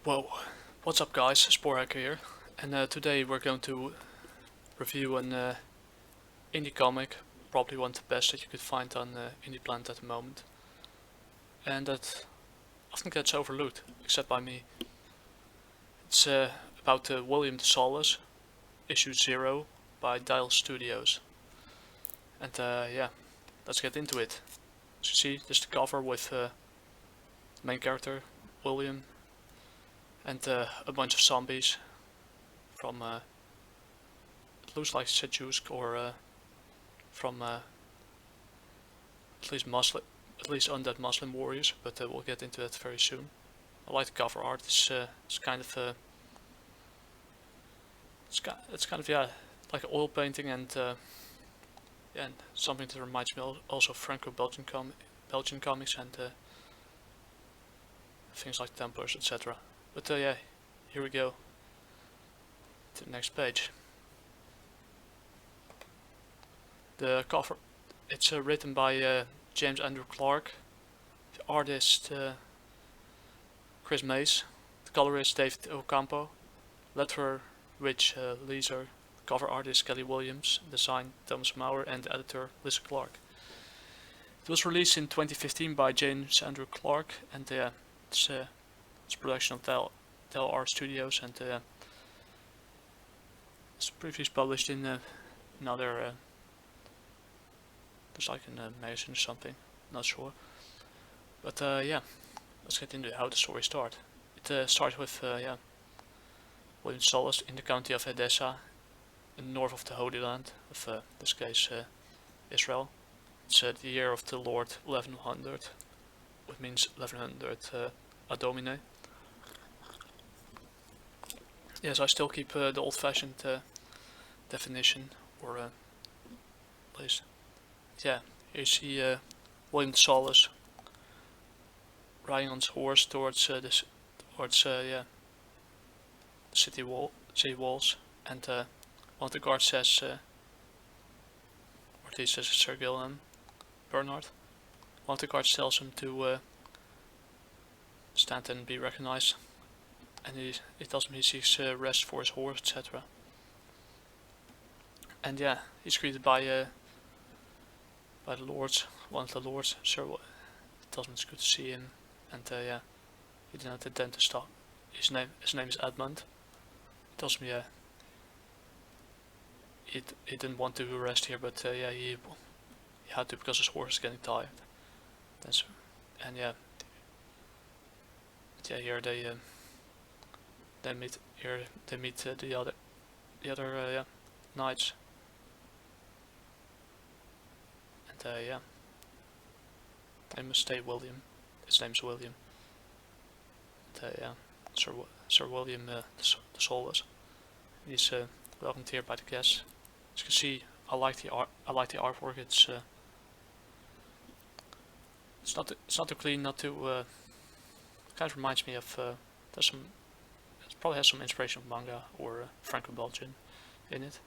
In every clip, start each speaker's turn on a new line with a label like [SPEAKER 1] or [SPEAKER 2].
[SPEAKER 1] Whoa, what's up guys, Sporhacker here, and today we're going to review an indie comic, probably one of the best that you could find on Indyplanet at the moment, and that often gets overlooked, except by me. It's about William The Soulless, issue 0 by Dial Studios, and yeah, let's get into it. As you see, this is the cover with the main character, William, and a bunch of zombies from it looks like Seljuk or from at least undead Muslim warriors, but we'll get into that very soon. I like the cover art. It's kind of it's kind of, yeah, like an oil painting, and yeah, and something that reminds me also of Belgian comics and things like Templars, etc. But yeah, here we go to the next page. The cover, it's written by James Andrew Clark, the artist Chris Mays, the colorist David Ocampo, letterer Rich Leeser, cover artist Kelly Williams, design Thomas Maurer, and editor Lisa Clark. It was released in 2015 by James Andrew Clark, and it's a production of Del R Studios, and it's previously published in another there's like in a magazine or something, not sure. But yeah, let's get into how the story starts. It starts with yeah, William The Soulless in the county of Edessa, in the north of the Holy Land, of this case Israel. It's the year of the Lord 1100, which means 1100 Ad Domine. Yes, I still keep the old-fashioned definition, or place. Yeah, here you see William The Soulless riding on his horse towards yeah, the city walls, and one of the guards says, or at least says Sir Gilham Bernard. One of the guards tells him to stand and be recognized, and he tells him he seeks rest for his horse, etc. And yeah, he's greeted by the lords, one of the lords. Sir tells him it's good to see him, and yeah, he didn't intend to stop. His name is Edmund. He tells him, yeah, he didn't want to rest here, but yeah, he had to because his horse is getting tired. And yeah, here they meet the other yeah, knights, and yeah, they must stay William. His name's William. And yeah, Sir William the Soulless. He's welcomed here by the guests. As you can see, I like the artwork. It's not too clean, not too. Kind of reminds me of it probably has some inspiration of manga or Franco-Belgian in it.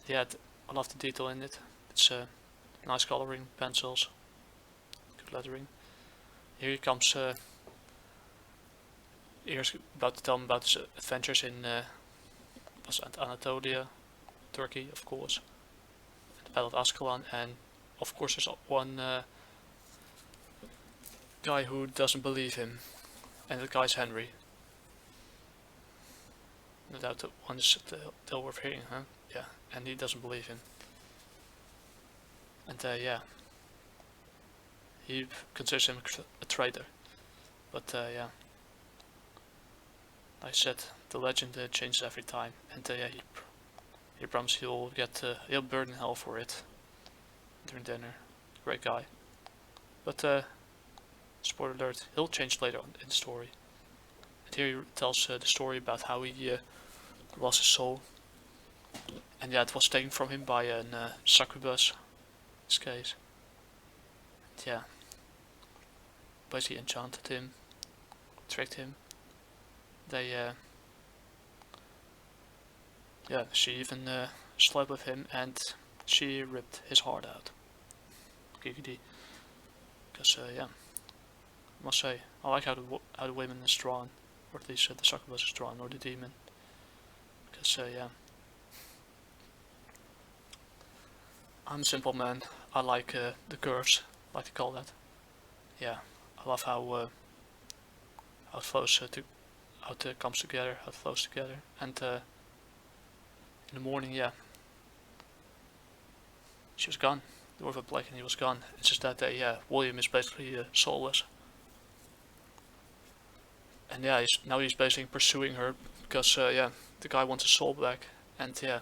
[SPEAKER 1] Yeah, I love the detail in it. It's nice coloring, pencils, good lettering. Here he comes. Here's about to tell him about his adventures in Anatolia, Turkey, of course, and the Battle of Ascalon, and of course there's one guy who doesn't believe him, and the guy's Henry. No doubt that one is still worth hearing, huh? Yeah, and he doesn't believe him. And yeah, he considers him a traitor. But yeah, like I said, the legend changes every time, and yeah, he promises he'll burn in hell for it during dinner. Great guy. But spoiler alert, he'll change later on in the story. And here he tells the story about how he lost his soul, and yeah, it was taken from him by an succubus, in this case. And yeah, basically enchanted him, tricked him. They yeah, she even slept with him, and she ripped his heart out. Giggity. Because yeah, I must say, I like how the women is drawn. or at least the succubus is drawn, or the demon. Because yeah, I'm a simple man. I like the curves, I like to call that. Yeah, I love how it flows how it comes together, how it flows together, and in the morning, yeah, she was gone. The dwarf black and he was gone. It's just that William is basically soulless, and yeah, now he's basically pursuing her because yeah, the guy wants his soul back, and yeah,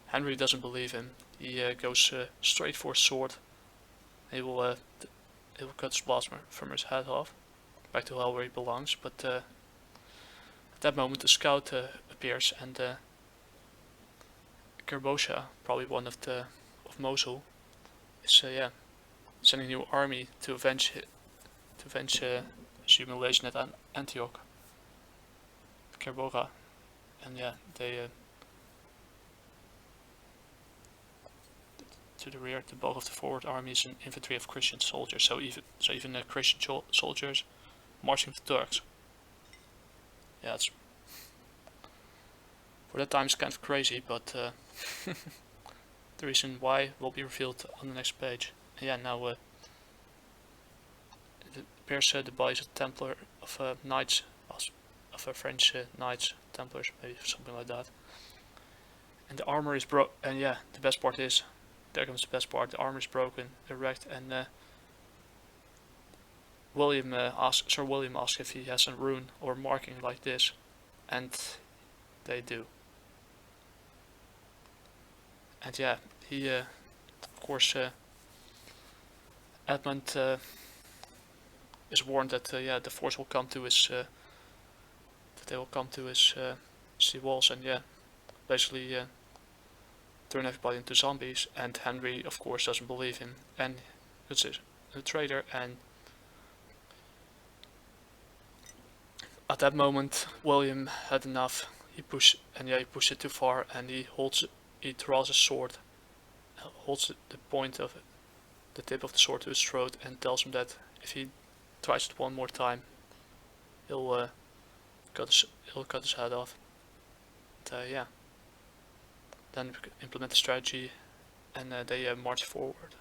[SPEAKER 1] Henry doesn't believe him. He goes straight for his sword. He will cut his plasma from his head off, back to hell where he belongs. But at that moment, the scout appears, and Kerbosha, probably one of Mosul, is yeah, sending a new army to avenge his humiliation at Antioch. Kerbosha, and yeah, they to the rear. The bulk of the forward army is an infantry of Christian soldiers. So even Christian soldiers marching with Turks. Yeah, it's for that time it's kind of crazy, but the reason why will be revealed on the next page. And yeah, now it appears the bodies of Templar of knights of French knights, Templars, maybe something like that. And the armor is broke. And yeah, the best part is, there comes the best part. The armor is broken, erect, and Sir William asks if he has a rune or marking like this, and they do. And yeah, he of course Edmund is warned that yeah, the force will come to his that they will come to his sea walls, and yeah, basically turn everybody into zombies. And Henry of course doesn't believe him, and it's a traitor. And at that moment William had enough. He pushed it too far, and he draws his sword, holds the point of it, the tip of the sword to his throat, and tells him that if he tries it one more time, he'll cut his head off. And, yeah, then implement the strategy, and they march forward.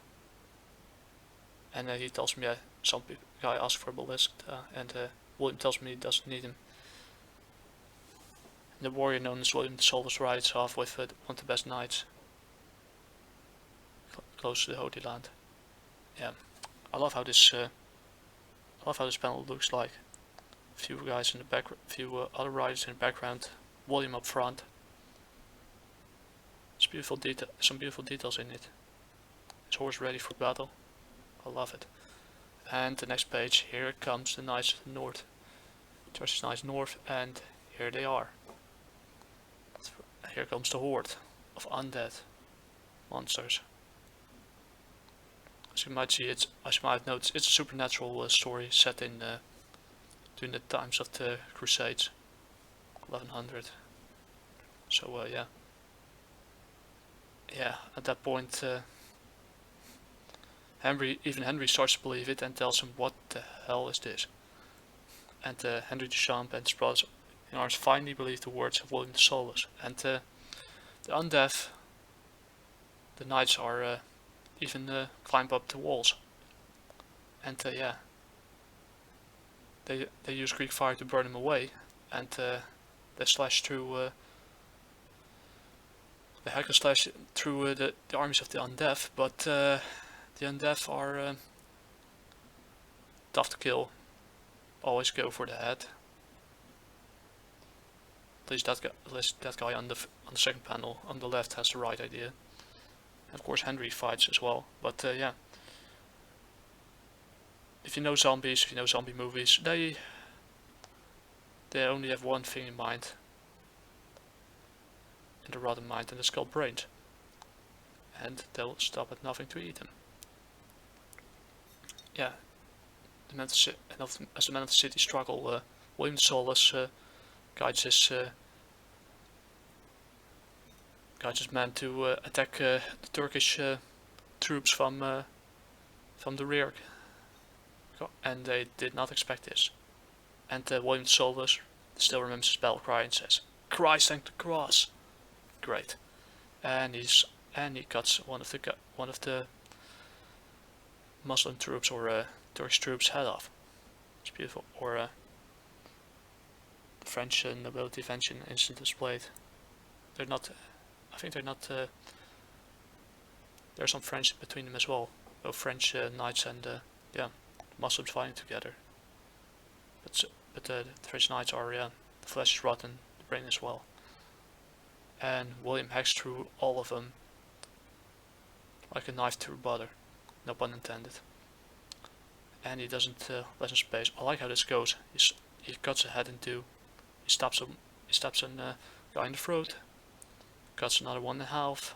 [SPEAKER 1] And he tells him, yeah, some guy asked for a ballista, and William tells me he doesn't need him. And the warrior known as William The Soulless rides off with one of the best knights close to the Holy Land. Yeah, I love how this panel looks like. A few guys in the back, few other riders in the background, William up front. It's beautiful detail, some beautiful details in it. His horse ready for battle. I love it. And the next page, here comes the knights of the north. Towards the knights north, and here they are. Here comes the horde of undead monsters. As you might see, as you might have noticed, it's a supernatural story set in during the times of the Crusades, 1100. So yeah, at that point, Henry starts to believe it and tells him, "What the hell is this?" And Henry de Champ and his brothers in arms finally believe the words of William The Soulless. And the undeaf, the knights are even climb up the walls. And yeah, they use Greek fire to burn him away, and they slash through. They hack and slash through the armies of the undeaf, but the undeaf are tough to kill. Always go for the head. At least that guy on the second panel on the left has the right idea. And of course Henry fights as well, but yeah. If you know zombies, if you know zombie movies, they only have one thing in mind, in the rotten mind, and it's called brains. And they'll stop at nothing to eat them. Yeah, as the men of the city struggle, William The Soulless guides his men to attack the Turkish troops from the rear, and they did not expect this. And William The Soulless still remembers his battle cry and says, "Christ and the cross." Great. And he cuts one of the Muslim troops or Turkish troops' head off. It's beautiful. Or the French nobility vengeance instant displayed. They're not. I think they're not. There's some friendship between them as well. Both French knights and Muslims fighting together. But the French knights are the flesh is rotten, the brain as well. And William hacks through all of them like a knife through butter, no pun intended. And he doesn't let him space. I like how this goes. He cuts a head in two. He stabs a guy in the throat. Cuts another one in half.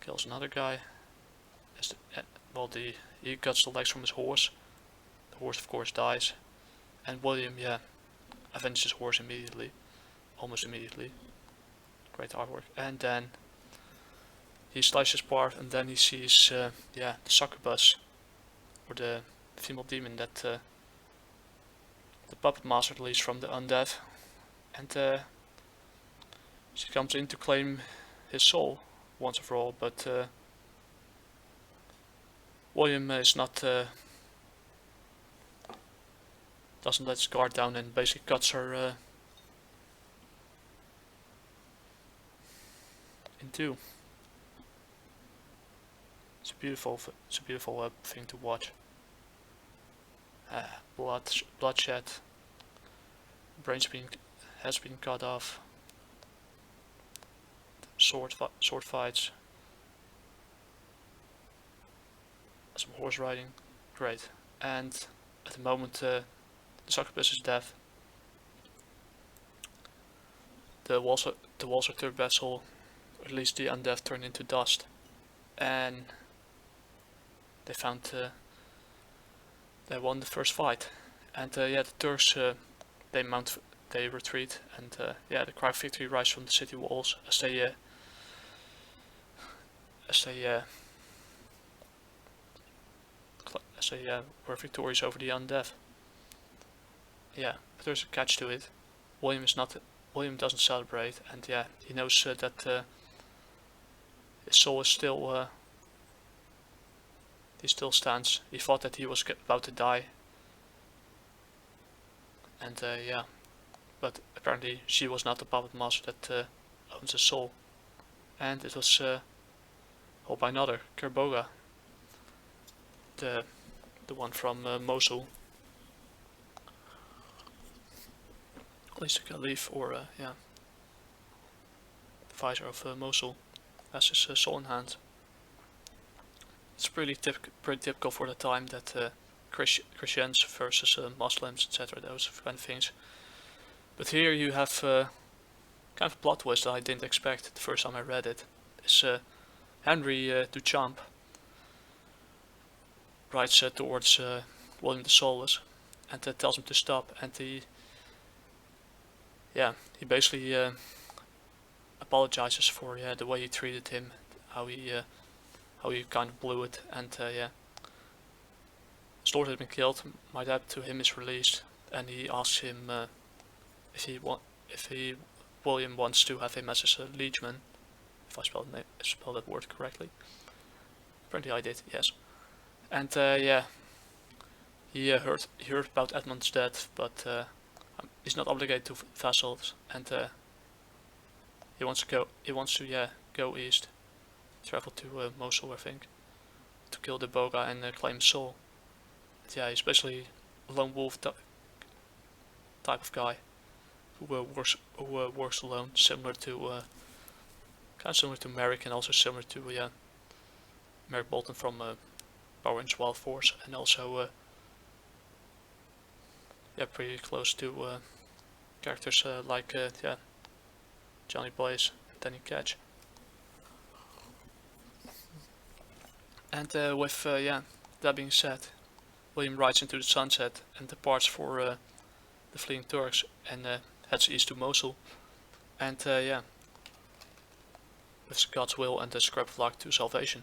[SPEAKER 1] Kills another guy. He cuts the legs from his horse. The horse of course dies. And William, avenges his horse immediately. Almost immediately. Great artwork. And then he slices apart and then he sees the succubus. Or the female demon that the puppet master released from the undead. And she comes in to claim his soul once and for all, but William is not doesn't let his guard down and basically cuts her in two. It's a beautiful thing to watch. Bloodshed, has been cut off. Sword fights. Some horse riding. Great. And at the moment the succubus is dead. The walls are turned vessel, or at least the undead turned into dust. And they found they won the first fight. And the Turks they retreat, and the cry of victory rises from the city walls as they were victorious over the undead. Yeah, but there's a catch to it. William doesn't celebrate, and he knows that his soul is still he still stands. He thought that he was about to die, and but apparently she was not the puppet master that owns his soul, and it was held by another Kerboga, the one from Mosul, at least the Caliph, or the Vizier of Mosul, has his soul in hand. It's pretty typical for the time that Christians versus Muslims, etc. Those kind of things. But here you have kind of a plot twist that I didn't expect the first time I read it. Is Henry Duchamp writes towards William The Soulless and tells him to stop, and he basically apologizes for the way he treated him, how he kind of blew it, and his lord had been killed. My debt to him is released, and he asks him if William wants to have him as his liegeman, if I spelled that word correctly. Apparently I did, yes. And he heard about Edmund's death, but he's not obligated to vassals, and he wants to go east, travel to Mosul, I think, to kill the Boga and claim his soul. But he's basically a lone wolf type of guy who works alone, similar to Merrick, and also similar to Merrick Bolton from Power Rangers Wild Force, and also pretty close to characters like Johnny Blaze and Danny Ketch. And with that being said, William rides into the sunset and departs for the fleeing Turks and heads east to Mosul. And with God's will and a scrap of luck to salvation.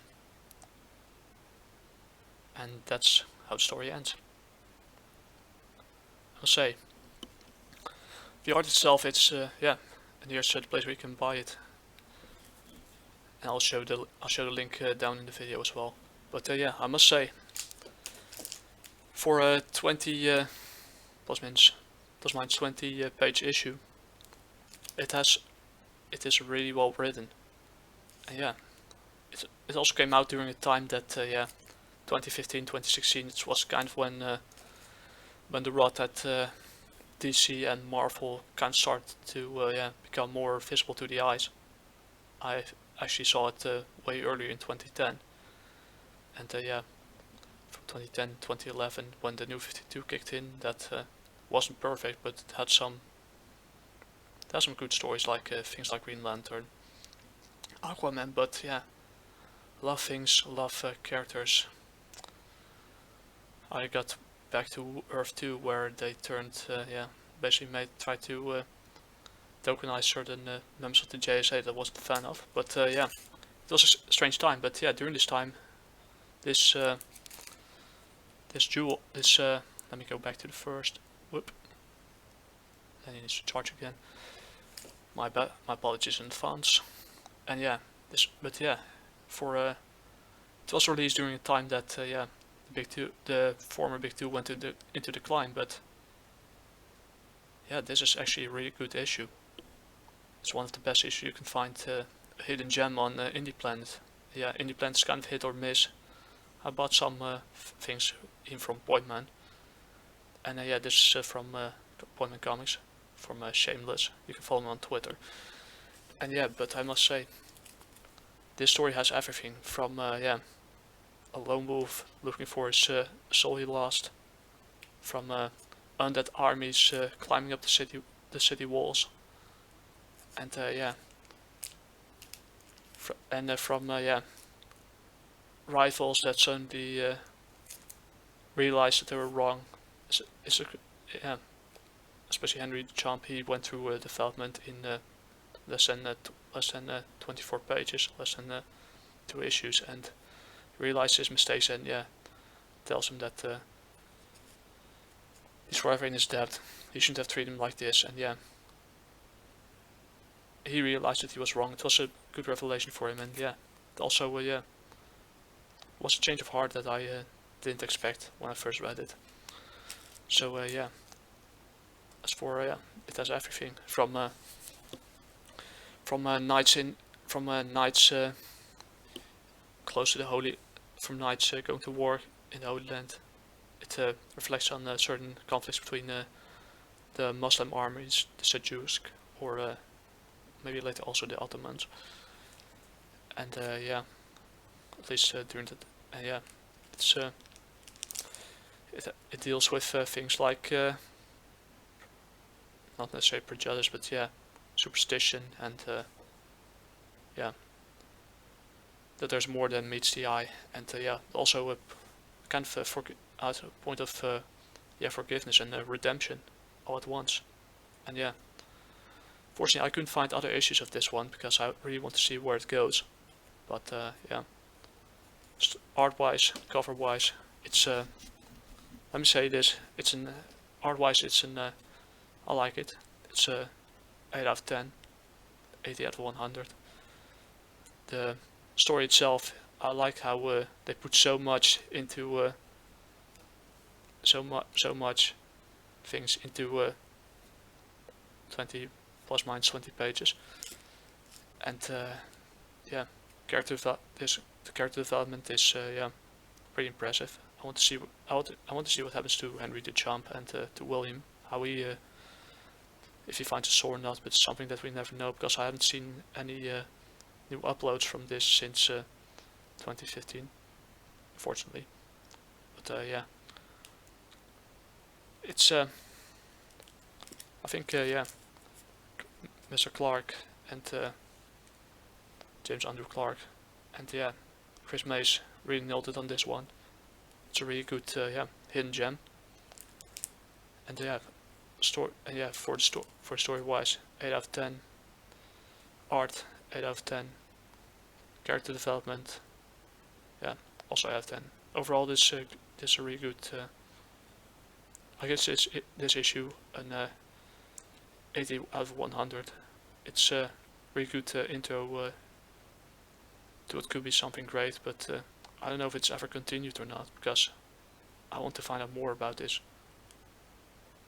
[SPEAKER 1] And that's how the story ends. I'll say the art itself, it's yeah, and here's the place where you can buy it. And I'll show the link down in the video as well. But yeah, I must say, for a 20 plus minus 20 page issue, it is really well written. And yeah, it also came out during a time that yeah, 2015, 2016. It was kind of when the rot at DC and Marvel kind of started to yeah, become more visible to the eyes. I actually saw it way earlier in 2010, and yeah, from 2010 2011 when the New 52 kicked in, that wasn't perfect, but it had some good stories, like things like Green Lantern, Aquaman. But yeah, love things, love characters. I got back to Earth 2, where they turned yeah, basically tried to tokenize certain members of the JSA that I wasn't a fan of. But yeah, it was a strange time. But yeah, during this time, this jewel, let me go back to the first. Whoop. Then it needs to charge again. My apologies in advance. And yeah, but yeah, it was released during a time that yeah, the former Big Two went into decline. But yeah, this is actually a really good issue. It's one of the best issues you can find, a hidden gem on Indyplanet. Yeah, Indyplanet is kind of hit or miss. I bought some things in from Pointman, and yeah, this is from Pointman Comics, from Shameless. You can follow me on Twitter. And yeah, but I must say, this story has everything from yeah, a lone wolf looking for his soul he lost, from undead armies climbing up the city walls, and yeah, from yeah, rivals that suddenly realized that they were wrong. Yeah, especially Henry the Champ. He went through development in less than 24 pages, less than 2 issues, and realized his mistakes, and yeah, tells him that he's forever in his debt. He shouldn't have treated him like this, and yeah, he realized that he was wrong. It was a good revelation for him, and yeah, it also yeah, was a change of heart that I didn't expect when I first read it. So yeah, as for yeah, it has everything from knights close to the holy, from knights going to war in the Holy Land. It reflects on certain conflicts between the Muslim armies, the Seljuk, or maybe later also the Ottomans. And yeah, at least during that, yeah, it's it deals with things like not necessarily prejudice, but yeah, superstition, and yeah, that there's more than meets the eye, and yeah, also a kind of a point of yeah, forgiveness and redemption all at once. And yeah, fortunately I couldn't find other issues of this one because I really want to see where it goes. But yeah, art-wise, cover-wise, it's let me say this: it's an art-wise, it's an I like it. It's 8 out of 10, 80 out of 100. The story itself, I like how they put so much into so much things into 20 plus minus 20 pages, and yeah, the character development is yeah, pretty impressive. I want to see what happens to Henry the Champ and to William, how he if he finds a soul or not, but it's something that we never know because I haven't seen any new uploads from this since 2015, unfortunately. But yeah, it's I think yeah, Mr. Clark and James Andrew Clark and yeah, Chris Mays really nailed it on this one. It's a really good yeah, hidden gem. And yeah, for story wise, 8 out of 10. Art, 8 out of 10. Character development, yeah, also 8 out of 10. Overall, this this is a really good. I guess this issue an 80 out of 100. It's a really good intro to what could be something great, but I don't know if it's ever continued or not, because I want to find out more about this.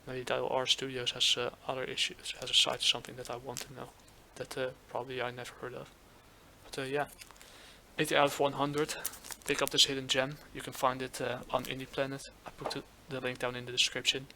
[SPEAKER 1] Maybe R Studios has other issues, has a site or something that I want to know, that probably I never heard of. But yeah, 80 out of 100. Pick up this hidden gem. You can find it on Indyplanet. I put the link down in the description.